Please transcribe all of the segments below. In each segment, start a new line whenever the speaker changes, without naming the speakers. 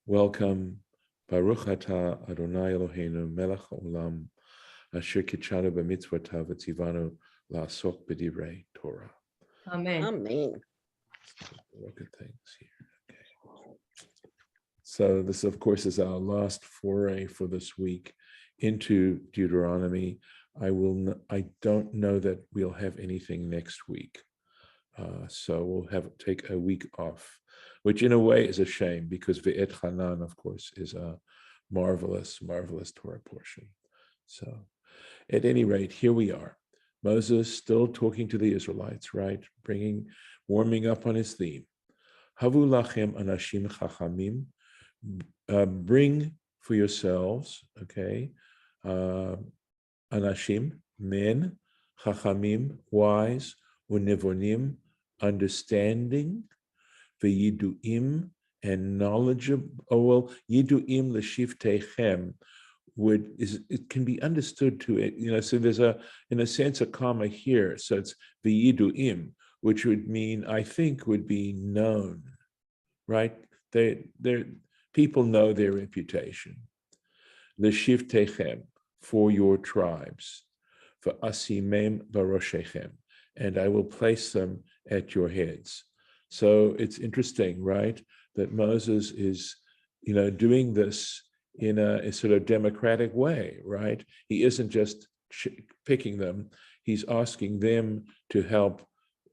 Welcome, Baruch Atah Adonai Eloheinu Melech Haolam Asher Kitshanu b'mitzvotav v'tzivanu la'asok b'divrei Torah.
Amen.
Amen.
Look at things here. Okay. So this, of course, is our last foray for this week into Deuteronomy. I don't know that we'll have anything next week. So we'll take a week off, which in a way is a shame because Ve'et Hanan, of course, is a marvelous, marvelous Torah portion. So at any rate, here we are. Moses still talking to the Israelites, right? Warming up on his theme. Havu lachem anashim chachamim. Bring for yourselves, okay, anashim, men, chachamim, wise, unevonim, understanding, v'yiduim, and knowledgeable. Oh, well, yiduim l'shivteichem it can be understood to, so there's in a sense, a comma here. So it's v'yiduim, which would mean, I think, would be known, right? People know their reputation. L'shivteichem, for your tribes, for asimem baroshechem, and I will place them at your heads. So it's interesting, right, that Moses is, doing this in a sort of democratic way, right? He isn't just picking them; he's asking them to help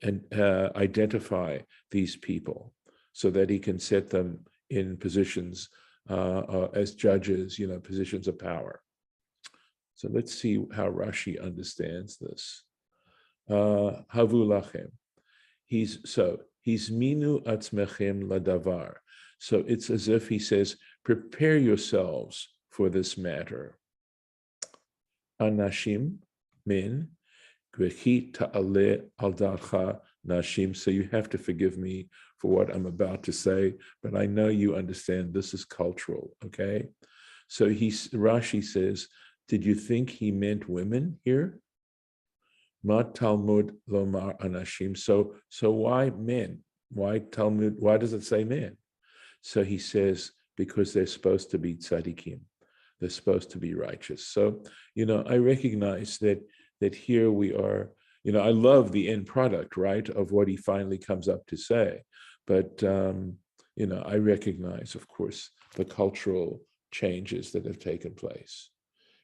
and identify these people, so that he can set them in positions as judges, positions of power. So let's see how Rashi understands this. Havu lachem. He's minu atzmechem ladavar. So it's as if he says, prepare yourselves for this matter. Anashim, men, kvechi ta'aleh al darcha nashim. So you have to forgive me for what I'm about to say, but I know you understand this is cultural, okay? So Rashi says, did you think he meant women here? Ma Talmud lomar anashim. So why men? Why Talmud? Why does it say men? So he says, because they're supposed to be tzaddikim. They're supposed to be righteous. So, I recognize that here we are, I love the end product, right, of what he finally comes up to say. But, I recognize, of course, the cultural changes that have taken place.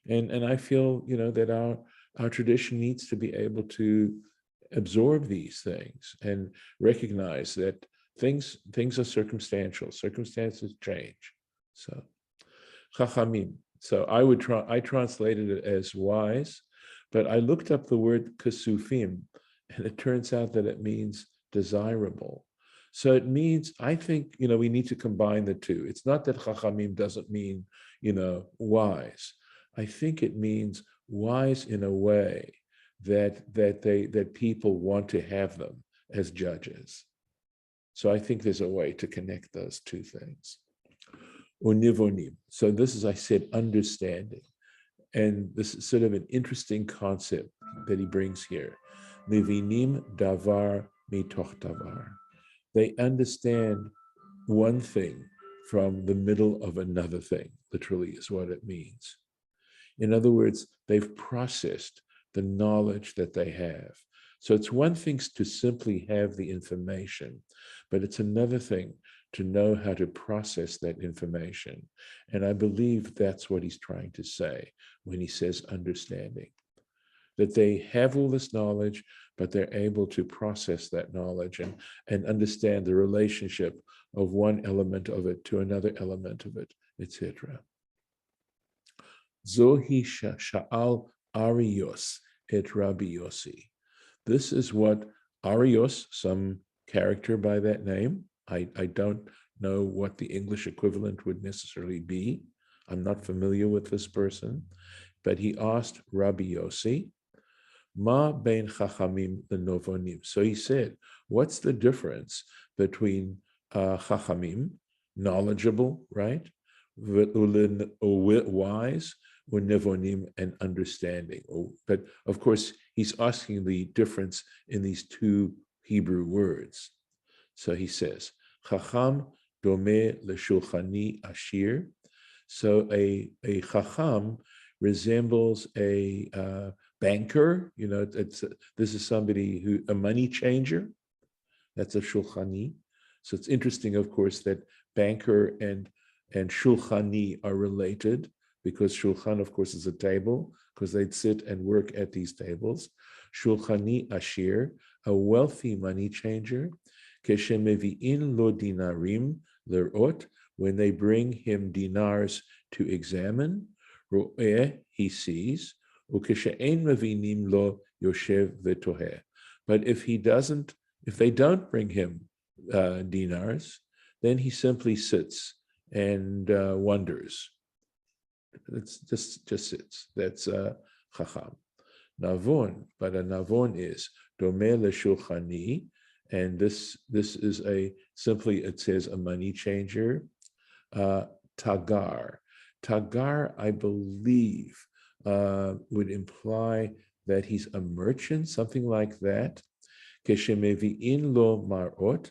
And I feel, that our tradition needs to be able to absorb these things and recognize that things are circumstantial. Circumstances change. So, chachamim. So I translated it as wise, but I looked up the word kasufim, and it turns out that it means desirable. So it means, I think, we need to combine the two. It's not that chachamim doesn't mean, wise. I think it means wise in a way that people want to have them as judges. So I think there's a way to connect those two things. Univonim. So this is, I said, understanding. And this is sort of an interesting concept that he brings here. Mivinim davar mitoch davar. They understand one thing from the middle of another thing, literally is what it means. In other words, they've processed the knowledge that they have. So it's one thing to simply have the information, but it's another thing to know how to process that information. And I believe that's what he's trying to say when he says understanding. That they have all this knowledge, but they're able to process that knowledge and understand the relationship of one element of it to another element of it, etc. Zohi sha'al Arios et Rabbi Yossi. This is what Arios, some character by that name, I don't know what the English equivalent would necessarily be. I'm not familiar with this person, but he asked Rabbi Yossi, Ma bein chachamim lenovonim. So he said, what's the difference between chachamim, knowledgeable, right, wise, or nevonim, and understanding? But of course, he's asking the difference in these two Hebrew words. So he says, chacham Domeh leshulchani ashir. So a chacham resembles a banker. This is somebody a money changer. That's a shulchani. So it's interesting, of course, that banker and shulchani are related, because shulchan, of course, is a table, because they'd sit and work at these tables. Shulchani ashir, a wealthy money changer. Keshemevi'in lo dinarim lerot, when they bring him dinars to examine. Ro'eh, he sees. Ukeshe'en mevinim lo yoshev vetoheh. But if they don't bring him dinars, then he simply sits and wonders. It's just sits. That's chacham. Navon, but a navon is domeh leshulchani, and this is simply, it says, a money changer. Tagar, I believe, would imply that he's a merchant, something like that. Keshemevi'in lo ma'ot,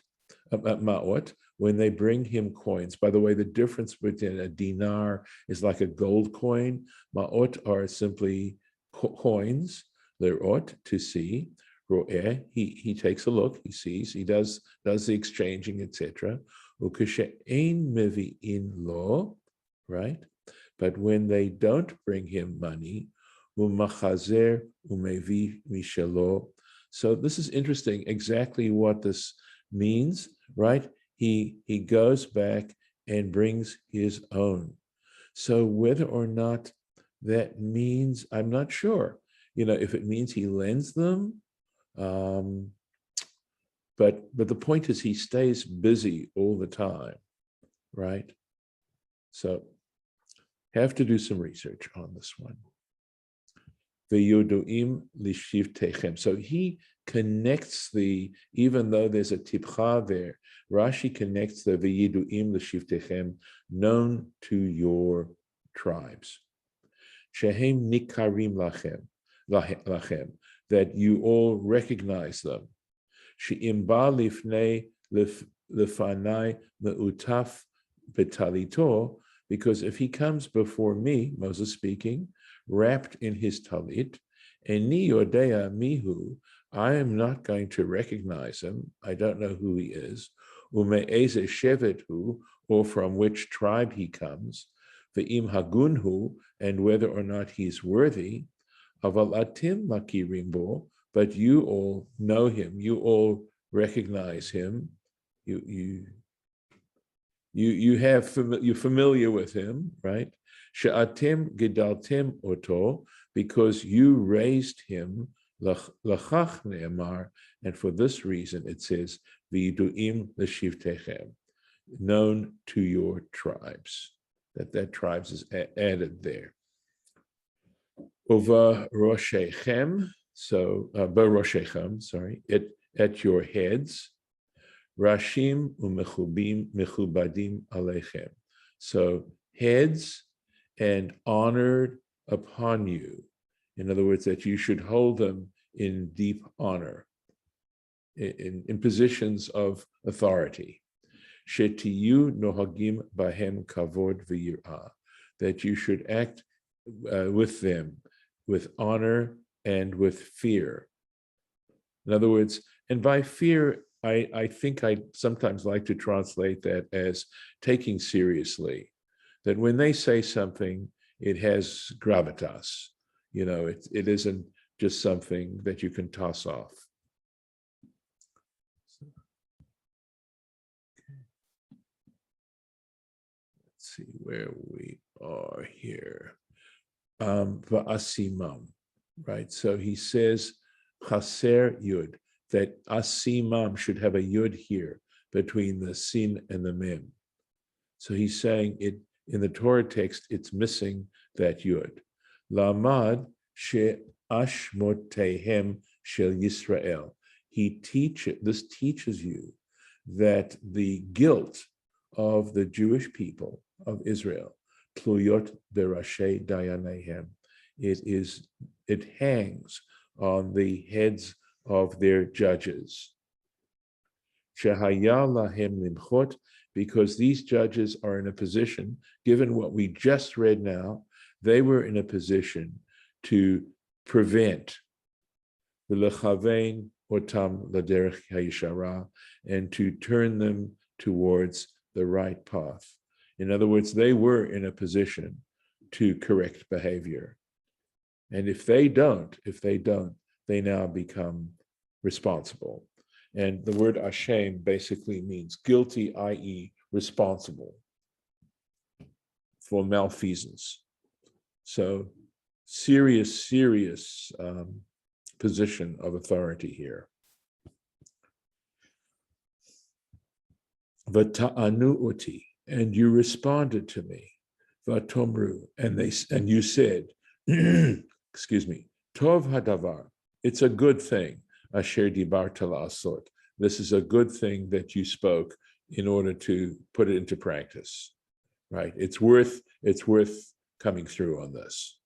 when they bring him coins. By the way, the difference between a dinar is like a gold coin. Ma'ot are simply coins. Lerot, to see. Ro'eh, he takes a look, he sees, he does the exchanging, etc. Ukeshe'ein mevi'in lo, right? But when they don't bring him money, u'machazer u'mevi mishelo. So this is interesting, exactly what this means, right? He goes back and brings his own. So whether or not that means, I'm not sure. If it means he lends them, but the point is he stays busy all the time, right? So have to do some research on this one. V'yoduim lishivtechem. So he connects even though there's a tipcha there, Rashi connects the v'yoduim lishivtechem, known to your tribes. Shehem nikarim lachem, that you all recognize them. She'im ba lifnei lefanai me'utaf betalito, because if he comes before me, Moses speaking, wrapped in his talit, and ni yodea mihu, I am not going to recognize him. I don't know who he is. Ume'eze shevet hu, or from which tribe he comes. Ve'im hagunhu, and whether or not he's worthy. Aval atim makirim bo, but you all know him. You all recognize him. You're familiar with him, right? She'atim gedaltim oto, because you raised him, lachach ne'emar, and for this reason it says, v'yiduim l'shivtechem, known to your tribes. That tribes is added there. Ova roshechem, so baroshechem, sorry, at your heads. Rashim u'mechubadim aleichem. So heads and honored upon you. In other words, that you should hold them in deep honor, in positions of authority. Shetiyu nohagim bahem kavod v'yirah, that you should act with them with honor and with fear. In other words, and by fear, I think I sometimes like to translate that as taking seriously, that when they say something, it has gravitas. It isn't just something that you can toss off. Let's see where we are here. Va'asimam, right? So he says, chaser yud, that asimam should have a yud here between the sin and the mem. So he's saying it in the Torah text, it's missing that yud. Lamad she ashmotehem shel Yisrael. This teaches you that the guilt of the Jewish people of Israel, tluyot berashei dayanehem, it hangs on the heads of their judges. Shehaya lahem limchot because these judges are in a position, given what we just read now, they were in a position to prevent v'lechavein otam laderech hayishara, and to turn them towards the right path. In other words, they were in a position to correct behavior. And if they don't, they now become responsible. And the word ashem basically means guilty, i.e., responsible for malfeasance. So serious position of authority here. Vata'anu uti, and you responded to me. Vatomru, and you said, excuse me, tov hadavar, it's a good thing. Asher dibarta la'asot, this is a good thing that you spoke in order to put it into practice, right? It's worth coming through on this.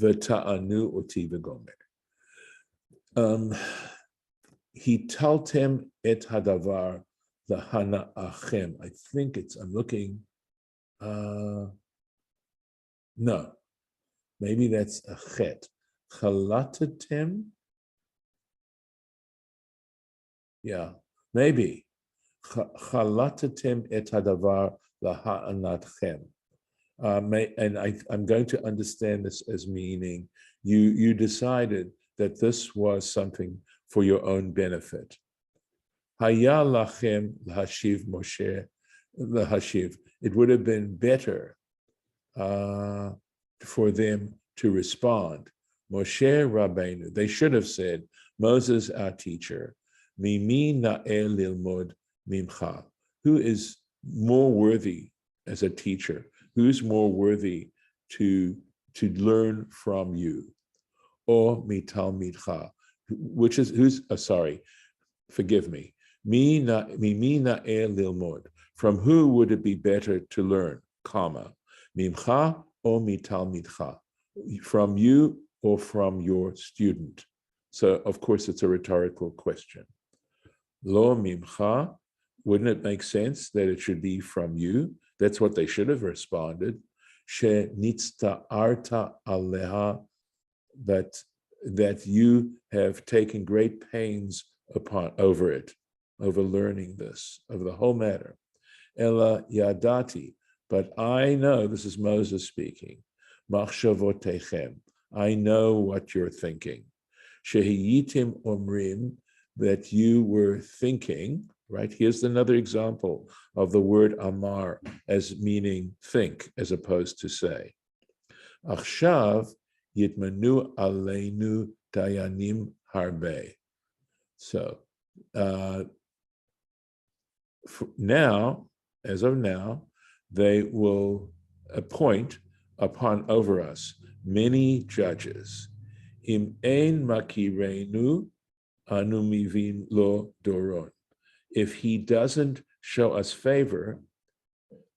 Vata'anu uti v'gomer. Hitaltem et hadavar lahana achem. I think I'm looking. No, maybe that's a chet. Chalatatem. Yeah, maybe. Chalatatem et hadavar lahanatchem. And I'm going to understand this as meaning you decided that this was something for your own benefit. Haya lachem lahashiv Moshe lahashiv. It would have been better for them to respond. Moshe Rabbeinu, they should have said, Moses, our teacher, Mimi na'eh lilmod mimcha. Who is more worthy as a teacher? Who's more worthy to learn from you? Or mitalmidcha, which is forgive me. Mimi na'eh lilmod. From who would it be better to learn? Comma. Mimcha or mitalmidcha. From you or from your student? So, of course, it's a rhetorical question. Lo mimcha, wouldn't it make sense that it should be from you? That's what they should have responded. She nitzta arta aleha, that you have taken great pains over learning this, over the whole matter. Ela yadati, but I know, this is Moses speaking, machshavotechem, I know what you're thinking. Shehiyitim omrim, that you were thinking, right? Here's another example of the word amar as meaning think, as opposed to say. Achshav yitmanu aleinu dayanim harbe. So now, as of now, they will appoint over us many judges. Im ein makirenu anu mivin lo doron. If he doesn't show us favor,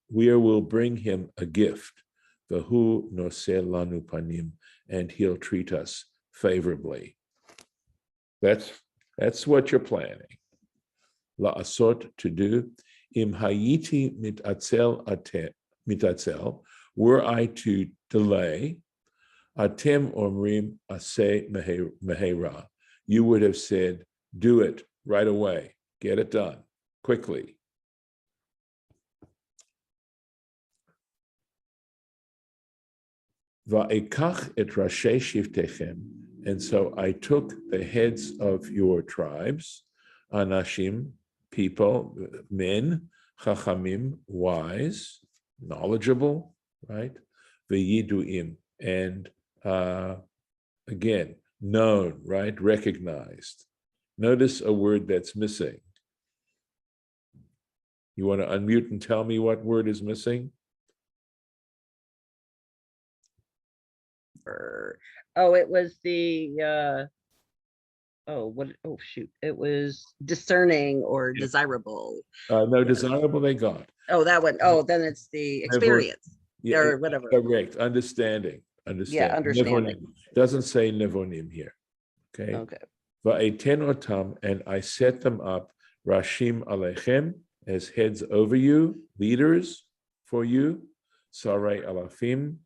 we will bring him a gift. Vahu noseh lanu panim, and he'll treat us favorably. That's what you're planning. La'asot, to do. Im hayiti mitatzel, were I to delay, atem omrim aseh mehera, you would have said, do it right away, get it done quickly. Va'ekach et rashei shivtechem, and so I took the heads of your tribes, anashim, people, men, chachamim, wise, knowledgeable, right? V'yiduim, and again, known, right? Recognized. Notice a word that's missing. You want to unmute and tell me what word is missing?
Oh, it was the it was discerning or desirable.
No, desirable they got.
Oh, that one. Oh, then it's the experience,
yeah,
or whatever.
Correct. Understanding.
Yeah, understanding.
Nevonim. Doesn't say nevonim here. Okay.
Okay.
Va'eten otam, and I set them up Rashim Alechem, as heads over you, leaders for you. Sarai Alafim,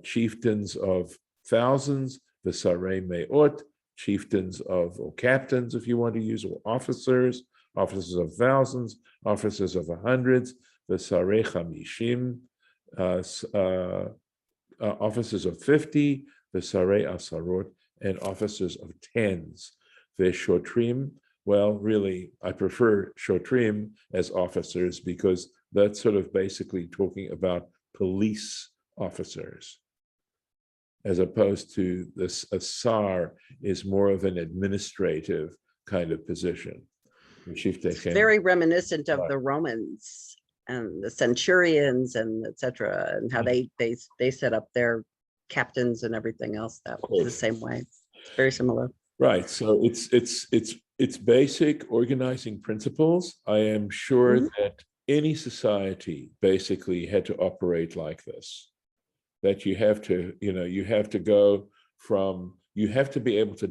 chieftains of thousands. V'sarei Me'ot, chieftains of, or captains, if you want to use, or officers of thousands, officers of hundreds. V'sarei Chamishim, officers of 50. V'sarei Asarot, and officers of tens. V'shotrim, well, really, I prefer shotrim as officers because that's sort of basically talking about police officers, as opposed to this. A sar is more of an administrative kind of position.
It's very reminiscent of the Romans and the centurions and etc. and how they set up their captains and everything else that was the same way. It's very similar.
Right. So it's basic organizing principles. I am sure that any society basically had to operate like this. That you have to, you have to go from, you have to be able to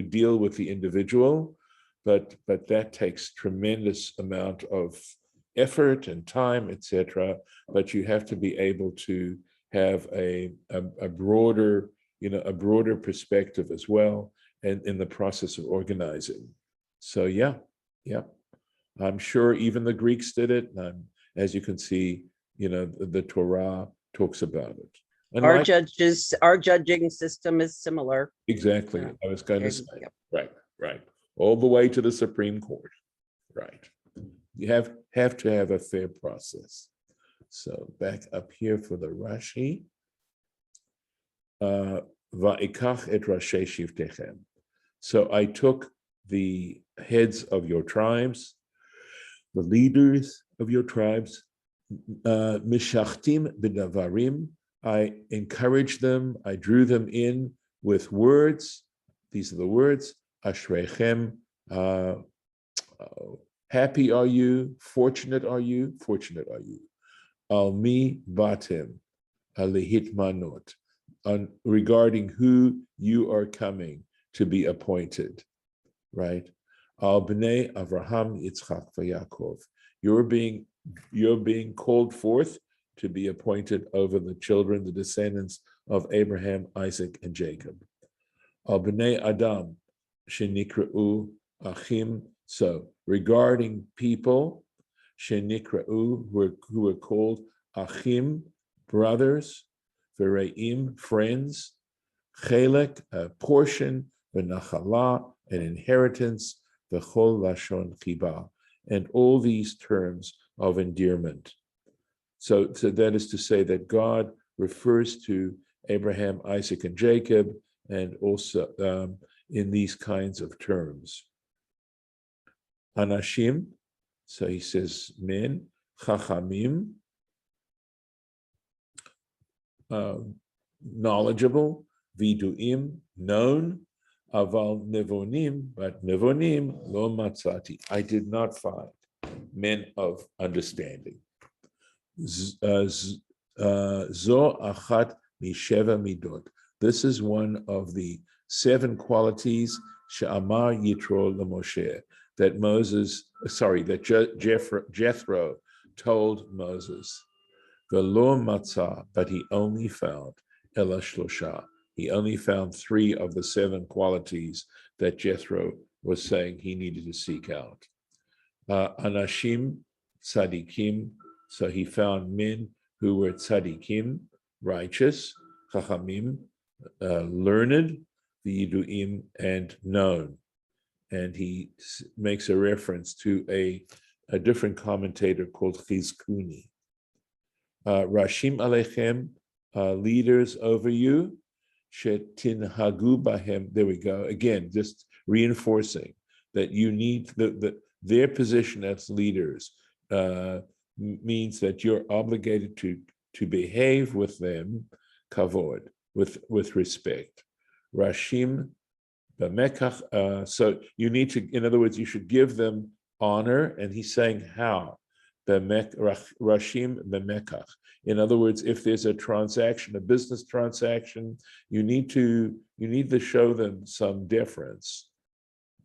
deal with the individual, but that takes tremendous amount of effort and time, etc. But you have to be able to have a broader, a broader perspective as well, and in the process of organizing. So yeah, I'm sure even the Greeks did it. And as you can see, the Torah talks about it. And
our judging system is similar.
Exactly. I was going to say, right. All the way to the Supreme Court. Right. You have to have a fair process. So back up here for the Rashi. Va'ikach et rashei shivtechem. So I took the heads of your tribes, the leaders of your tribes, mishachtim b'davarim. I encouraged them, I drew them in with words. These are the words. Ashrechem, happy are you, fortunate are you. Al mi batim, alehitmanot, regarding who you are coming to be appointed, right? Al bnei Avraham, Yitzchak, v'Yaakov. You're being called forth to be appointed over the children, the descendants of Abraham, Isaac, and Jacob. Al bnei Adam, shenikra'u achim. So regarding people, shenikra'u, who are called achim, brothers, v're'im, friends, chelek, a portion, v'nachala, an inheritance, v'chol lashon chiba, and all these terms of endearment. So that is to say that God refers to Abraham, Isaac, and Jacob, and also in these kinds of terms. Anashim, so he says men, chachamim, knowledgeable, viduim, known, aval nevonim, but nevonim lo matzati, I did not find men of understanding. Zo achat misheva midot. This is one of the 7 qualities she'amar Yitro leMoshe, that Jethro told Moses. V'lo matzah, but he only found ela shlosha. He only found 3 of the 7 qualities that Jethro was saying he needed to seek out. Anashim tzadikim, so he found men who were tzadikim, righteous, chachamim, learned, v'yiduim, and known. And he makes a reference to a different commentator called Chizkuni. Rashim alechem, leaders over you, shetinhagu bahem. There we go. Again, just reinforcing that you need their position as leaders means that you're obligated to behave with them kavod, with respect. Rashim b'mekach. So you need to, in other words, you should give them honor. And he's saying how. Rashim b'mekach. In other words, if there's a transaction, a business transaction, you need to show them some deference,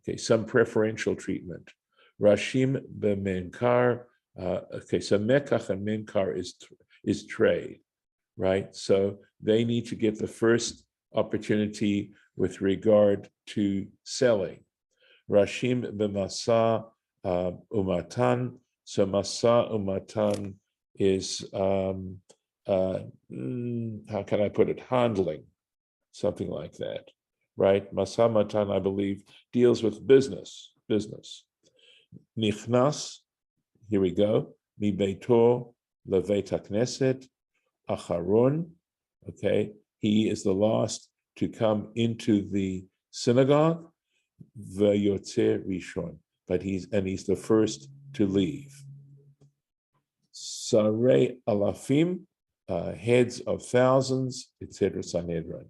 okay, some preferential treatment. Rashim b'menkar. Okay, so mekach and menkar is trade, right? So they need to get the first opportunity with regard to selling. Rashim b'masa umatan. So masa umatan is how can I put it? Handling, something like that, right? Masa matan, I believe, deals with business. Nichnas, here we go. Mi beito levet hakneset acharon. Okay, he is the last to come into the synagogue. V'yotze rishon, but he's the first to leave. Sarei alafim, heads of thousands, etc. Sanhedrin.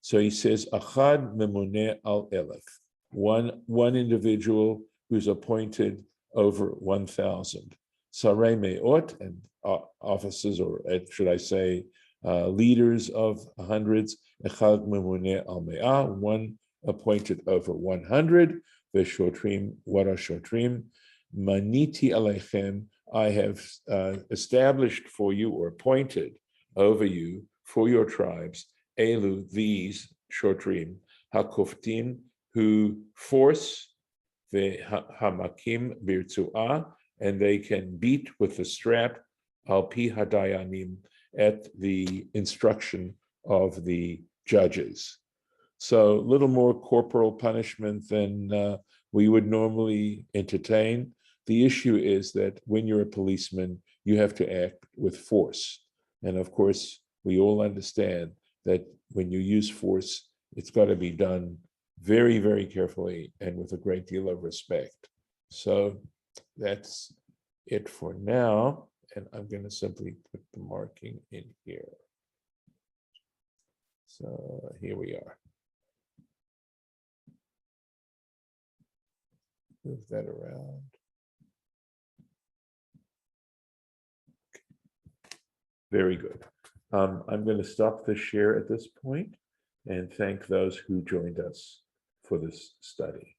So he says, achad memuneh al elef, one individual who's appointed over 1,000. Sarei me'ot, and officers, or should I say, leaders of hundreds. Echad memuneh al me'ah, one appointed over 100. V'shotrim, what are shotrim? Maniti aleichem, I have established for you or appointed over you for your tribes, elu, these shotrim, hakoftim, who force, the hamakim birtuah, and they can beat with the strap, al pi hadayanim, at the instruction of the judges. So a little more corporal punishment than we would normally entertain. The issue is that when you're a policeman, you have to act with force. And of course, we all understand that when you use force, it's got to be done very, very carefully and with a great deal of respect. So that's it for now. And I'm going to simply put the marking in here. So here we are. Move that around. Very good. I'm going to stop the share at this point and thank those who joined us for this study.